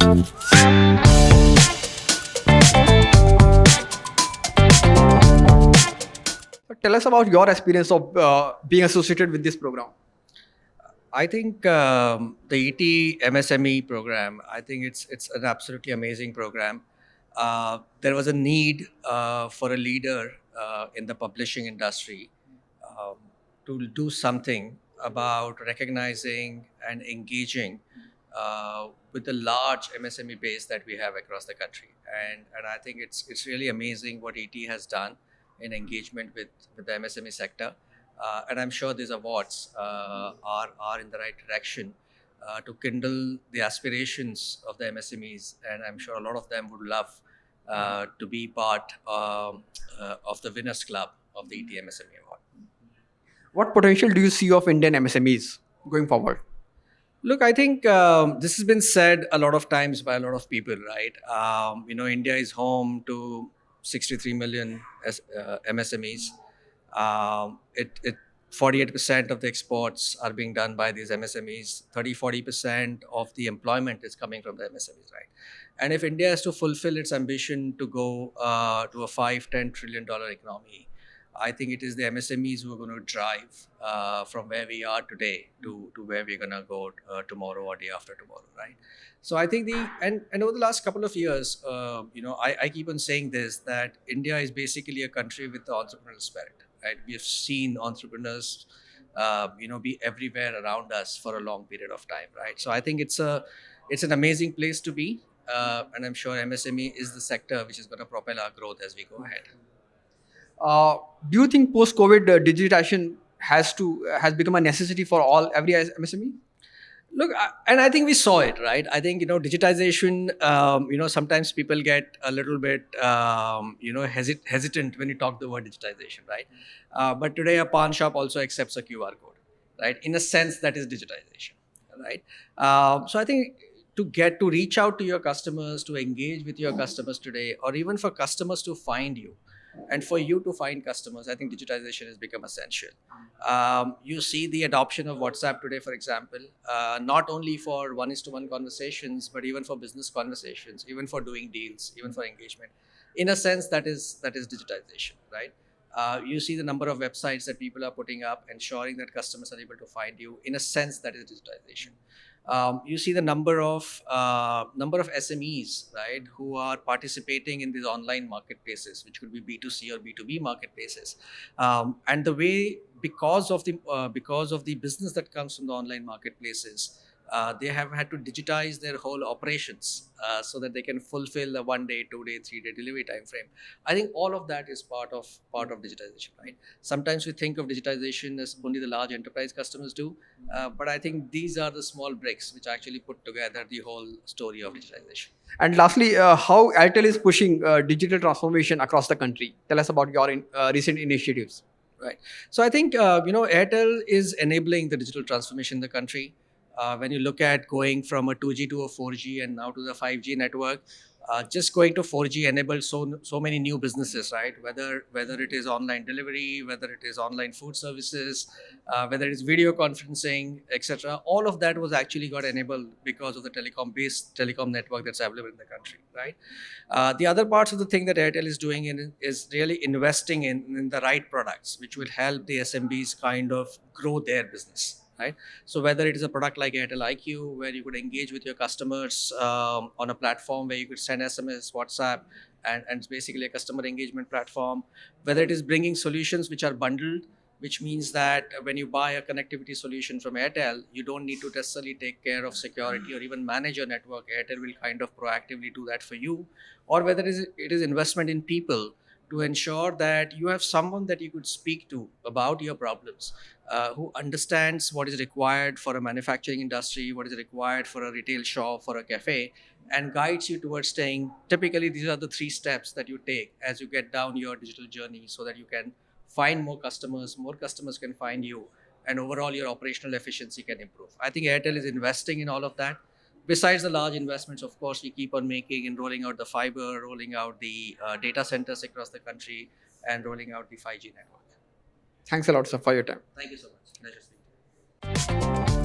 Tell us about your experience of being associated with this program. I think the ET MSME program, I think it's an absolutely amazing program. There was a need for a leader in the publishing industry um, to do something about recognizing and engaging with the large MSME base that we have across the country. And I think it's really amazing what ET has done in engagement with the MSME sector. And I'm sure these awards are in the right direction to kindle the aspirations of the MSMEs. And I'm sure a lot of them would love to be part of the winners club of the ET MSME Award. What potential do you see of Indian MSMEs going forward? Look, I think this has been said a lot of times by a lot of people, right? India is home to 63 million MSMEs. It 48% of the exports are being done by these MSMEs. 30-40% of the employment is coming from the MSMEs, right? And if India has to fulfill its ambition to go to a $5-10 trillion economy, I think it is the MSMEs who are going to drive from where we are today to where we're going to go tomorrow or day after tomorrow, right? So I think and over the last couple of years, I keep on saying this, that India is basically a country with the entrepreneurial spirit, right? We have seen entrepreneurs, be everywhere around us for a long period of time, right? So I think it's an amazing place to be, and I'm sure MSME is the sector which is going to propel our growth as we go ahead. Do you think post-COVID digitization has become a necessity for every MSME? Look, and I think we saw it, right? I think, digitization, sometimes people get a little bit, hesitant when you talk the word digitization, right? But today a pawn shop also accepts a QR code, right? In a sense, that is digitization, right? So I think to reach out to your customers, to engage with your customers today, or even for customers to find you, and for you to find customers, I think digitization has become essential. You see the adoption of WhatsApp today, for example, not only for one-to-one conversations, but even for business conversations, even for doing deals, even for engagement. In a sense, that is digitization, right? You see the number of websites that people are putting up, ensuring that customers are able to find you. In a sense, that is digitization. You see the number of SMEs, right, who are participating in these online marketplaces, which could be B2C or B2B marketplaces, and the way because of the business that comes from the online marketplaces, they have had to digitize their whole operations so that they can fulfill the 1 day, 2 day, 3 day delivery time frame. I think all of that is part of digitization, right? Sometimes we think of digitization as only the large enterprise customers do, but I think these are the small bricks which actually put together the whole story of digitization. And lastly, how Airtel is pushing digital transformation across the country? Tell us about your recent initiatives. Right. So I think Airtel is enabling the digital transformation in the country. When you look at going from a 2G to a 4G and now to the 5G network, just going to 4G enabled so many new businesses, right? Whether it is online delivery, whether it is online food services, whether it is video conferencing, etc. All of that was actually got enabled because of the telecom network that's available in the country, right? The other parts of the thing that Airtel is doing is really investing in the right products, which will help the SMBs kind of grow their business. Right. So whether it is a product like Airtel IQ, where you could engage with your customers on a platform where you could send SMS, WhatsApp, and it's basically a customer engagement platform, whether it is bringing solutions which are bundled, which means that when you buy a connectivity solution from Airtel, you don't need to necessarily take care of security or even manage your network. Airtel will kind of proactively do that for you, or whether it is investment in people to ensure that you have someone that you could speak to about your problems, who understands what is required for a manufacturing industry, what is required for a retail shop, for a cafe, and guides you towards staying. Typically, these are the 3 steps that you take as you get down your digital journey so that you can find more customers can find you, and overall your operational efficiency can improve. I think Airtel is investing in all of that. Besides the large investments, of course, we keep on making and rolling out the fiber, rolling out the data centers across the country, and rolling out the 5G network. Thanks a lot, sir, for your time. Thank you so much. Pleasure speaking to you.